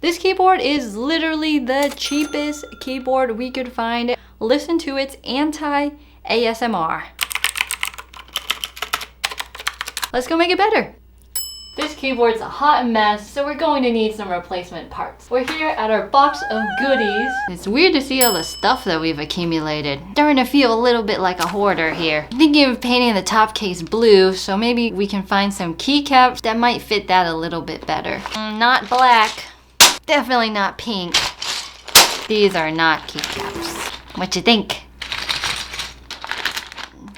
This keyboard is literally the cheapest keyboard we could find. Listen to its anti-ASMR. Let's go make it better. This keyboard's a hot mess, so we're going to need some replacement parts. We're here at our box of goodies. It's weird to see all the stuff that we've accumulated. Starting to feel a little bit like a hoarder here. I'm thinking of painting the top case blue, so maybe we can find some keycaps that might fit that a little bit better. Not black. Definitely not pink. These are not keycaps. What you think?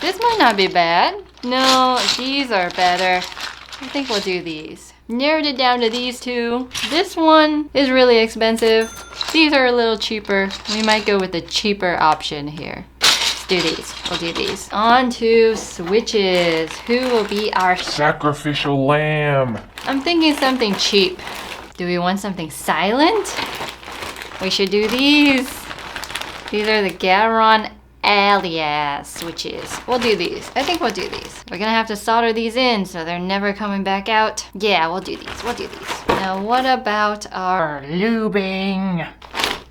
This might not be bad. No, these are better. I think we'll do these. Narrowed it down to these two. This one is really expensive. These are a little cheaper. We might go with the cheaper option here. Let's do these. We'll do these. On to switches. Who will be our sacrificial lamb? I'm thinking something cheap. Do we want something silent? We should do these. These are the Gateron alias switches. We'll do these. I think we'll do these. We're gonna have to solder these in so they're never coming back out. Yeah, we'll do these. We'll do these. Now what about our lubing?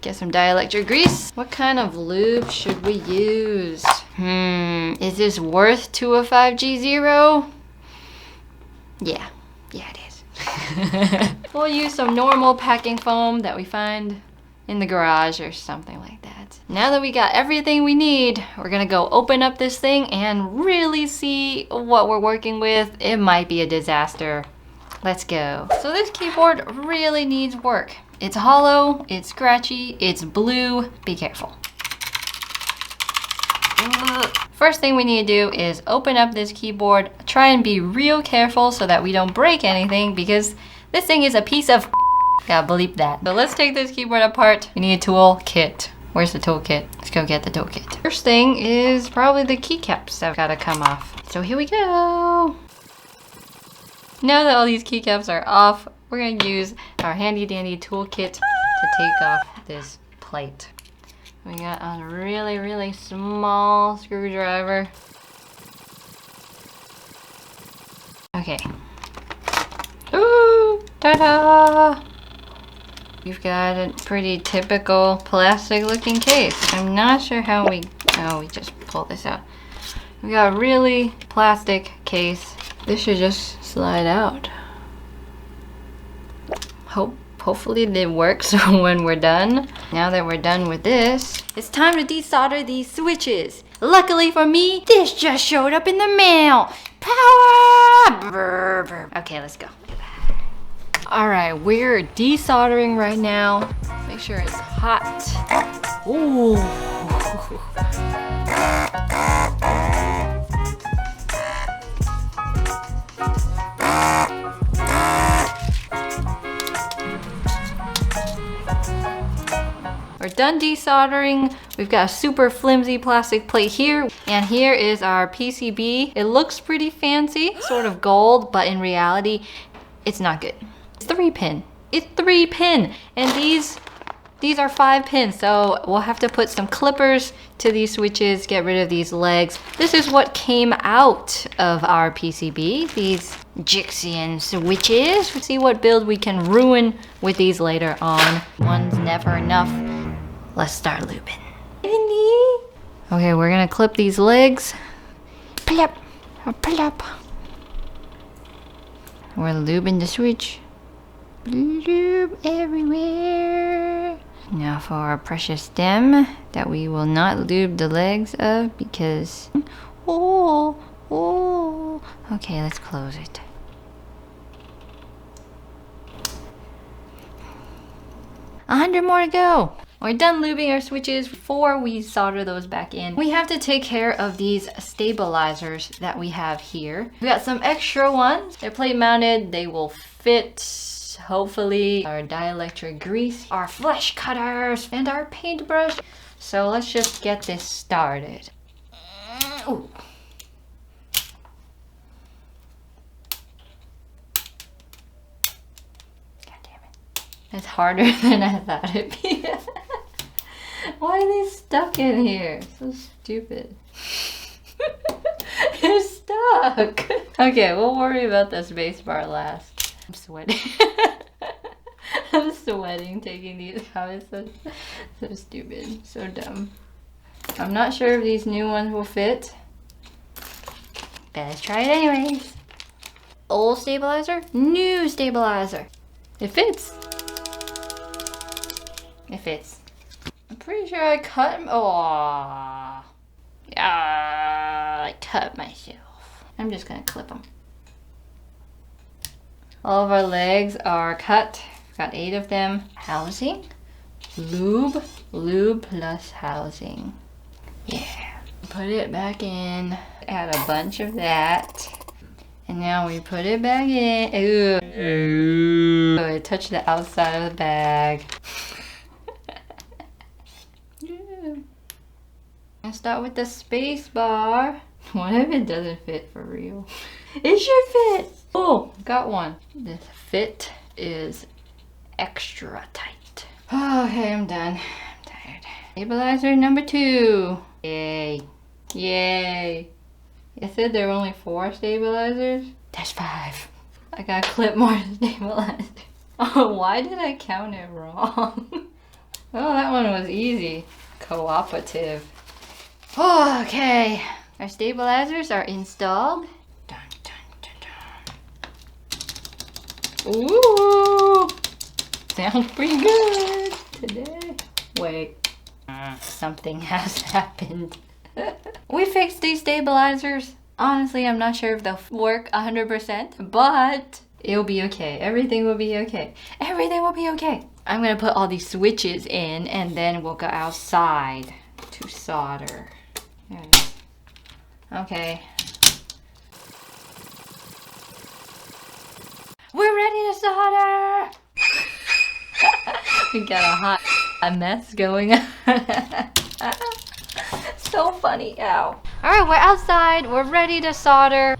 Get some dielectric grease. What kind of lube should we use? Is this worth 205G0? Yeah, it is. We'll use some normal packing foam that we find in the garage or something like that. Now that we got everything we need, we're gonna go open up this thing and really see what we're working with. It might be a disaster. Let's go. So this keyboard really needs work. It's hollow, it's scratchy, it's blue. Be careful. First thing we need to do is open up this keyboard. Try and be real careful so that we don't break anything because this thing is a piece of gotta bleep that. So let's take this keyboard apart. We need a tool kit. Where's the toolkit? Let's go get the toolkit. First thing is probably the keycaps that gotta come off. So here we go. Now that all these keycaps are off, we're gonna use our handy dandy toolkit to take off this plate. We got a really small screwdriver. Okay. Ooh, ta-da! We've got a pretty typical plastic looking case. I'm not sure how we just pull this out. We got a really plastic case. This should just slide out. Hopefully it works when we're done. Now that we're done with this, it's time to desolder these switches. Luckily for me, this just showed up in the mail. Power! Okay, let's go. All right, we're desoldering right now. Make sure it's hot. Ooh. We're done desoldering. We've got a super flimsy plastic plate here. And here is our PCB. It looks pretty fancy, sort of gold, but in reality, it's not good. It's 3-pin. It's 3-pin. And these are 5 pins. So we'll have to put some clippers to these switches, get rid of these legs. This is what came out of our PCB, these Jixian switches. Let's see what build we can ruin with these later on. One's never enough. Let's start lubing. Okay, we're gonna clip these legs. Plop, plop. We're lubing the switch. Lube everywhere. Now for our precious stem that we will not lube the legs of because okay, let's close it. A 100 more to go. We're done lubing our switches before we solder those back in. We have to take care of these stabilizers that we have here. We got some extra ones. They're plate mounted. They will fit. Hopefully our dielectric grease, our flesh cutters, and our paintbrush. So let's just get this started. Ooh. God damn it. It's harder than I thought it'd be. Why are they stuck in here? So stupid. They're stuck. Okay, we'll worry about the space bar last. I'm sweating. I'm sweating taking these out. It's so stupid, so dumb. I'm not sure if these new ones will fit, but let's try it anyways. Old stabilizer, new stabilizer. It fits. It fits. I'm pretty sure I cut. Oh, yeah, I cut myself. I'm just gonna clip them. All of our legs are cut. Got 8 of them. Housing, lube plus housing. Yeah. Put it back in. Add a bunch of that. And now we put it back in. Ooh. So it touched the outside of the bag. I'll start with the space bar. What if it doesn't fit for real? It should fit. Oh, got one. The fit is extra tight. Okay, I'm done. I'm tired. Stabilizer number 2. Yay. Yay. It said there were only 4 stabilizers. That's 5. I gotta clip more stabilizers. Oh, why did I count it wrong? Oh, that one was easy. Cooperative. Oh, okay. Our stabilizers are installed. Dun, dun, dun, dun. Ooh! Sounds pretty good today. Wait. Something has happened. We fixed these stabilizers. Honestly, I'm not sure if they'll work 100%, but it'll be okay. Everything will be okay. Everything will be okay. I'm gonna put all these switches in and then we'll go outside to solder. There it is. Okay. We're ready to solder! We got a mess going on. So funny. Ow. Alright, we're outside. We're ready to solder.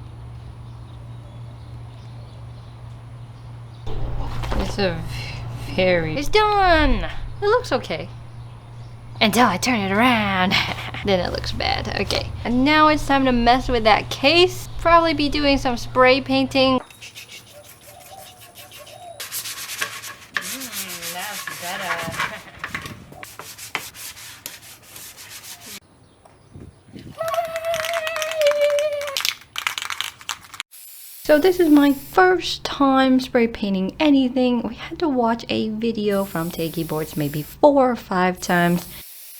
It's it's done! It looks okay. Until I turn it around. Then it looks bad. Okay. And now it's time to mess with that case. Probably be doing some spray painting. That's better. So this is my first time spray painting anything. We had to watch a video from Teki Boards maybe 4 or 5 times.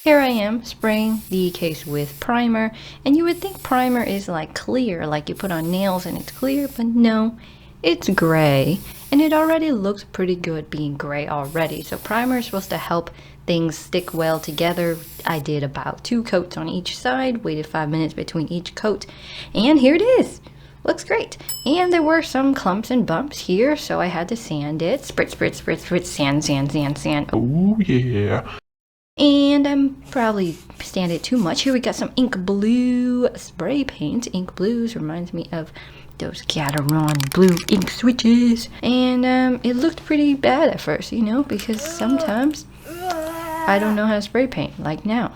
Here I am spraying the case with primer, and you would think primer is like clear, like you put on nails and it's clear, but no, it's gray, and it already looks pretty good being gray already. So primer is supposed to help things stick well together. I did about 2 coats on each side, waited 5 minutes between each coat, and here it is. Looks great. And there were some clumps and bumps here, so I had to sand it. Spritz, spritz, spritz, spritz, sand, sand, sand, sand. Oh yeah. And I'm probably sanded it too much. Here we got some ink blue spray paint. Ink blues reminds me of those Gateron blue ink switches. And it looked pretty bad at first, you know, because sometimes I don't know how to spray paint. Like now,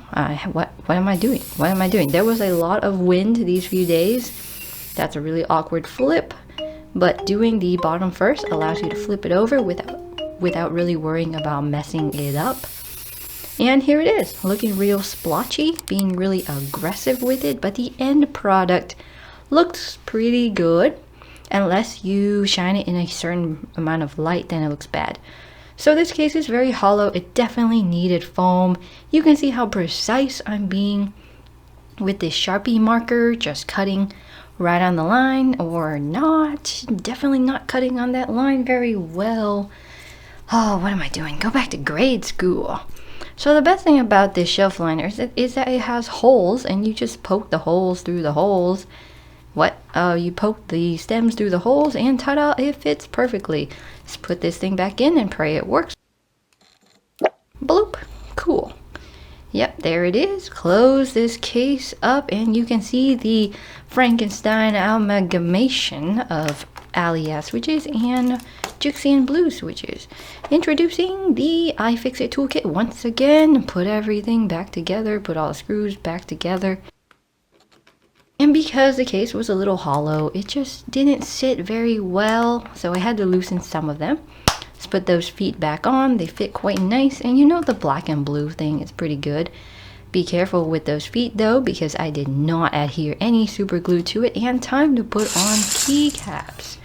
what am I doing? What am I doing? There was a lot of wind these few days. That's a really awkward flip, but doing the bottom first allows you to flip it over without really worrying about messing it up. And here it is, looking real splotchy, being really aggressive with it, but the end product looks pretty good. Unless you shine it in a certain amount of light, then it looks bad. So this case is very hollow. It definitely needed foam. You can see how precise I'm being with this Sharpie marker, just cutting right on the line or not. Definitely not cutting on that line very well. Oh, what am I doing? Go back to grade school. So the best thing about this shelf liner is that it has holes, and you just poke the holes through the holes. You poke the stems through the holes, and ta-da, it fits perfectly. Just put this thing back in and pray it works. Bloop. Cool. Yep, there it is. Close this case up, and you can see the Frankenstein amalgamation of Alias switches and Jixian blue switches. Introducing the iFixit toolkit once again. Put everything back together, put all the screws back together. And because the case was a little hollow, it just didn't sit very well, so I had to loosen some of them. Let's put those feet back on. They fit quite nice. And you know the black and blue thing is pretty good. Be careful with those feet though, because I did not adhere any super glue to it. And time to put on keycaps.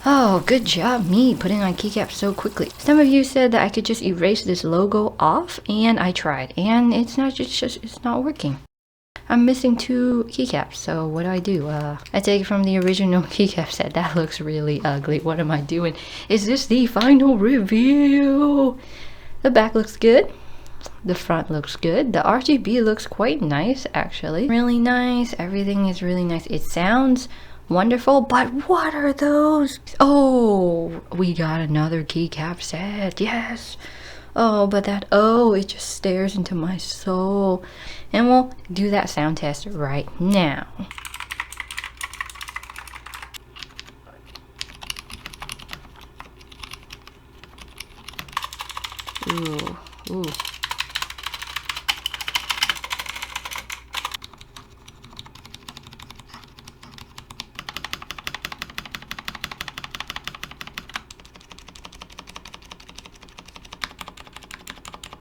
Oh, good job me putting on keycaps so quickly. Some of you said that I could just erase this logo off, and I tried, and it's not working. I'm missing 2 keycaps, so what do? I take it from the original keycap set. That looks really ugly. What am I doing? Is this the final reveal? The back looks good. The front looks good. The RGB looks quite nice, actually. Really nice. Everything is really nice. It sounds wonderful, but what are those? Oh, we got another keycap set. Yes. Oh, but that it just stares into my soul. And we'll do that sound test right now. Ooh.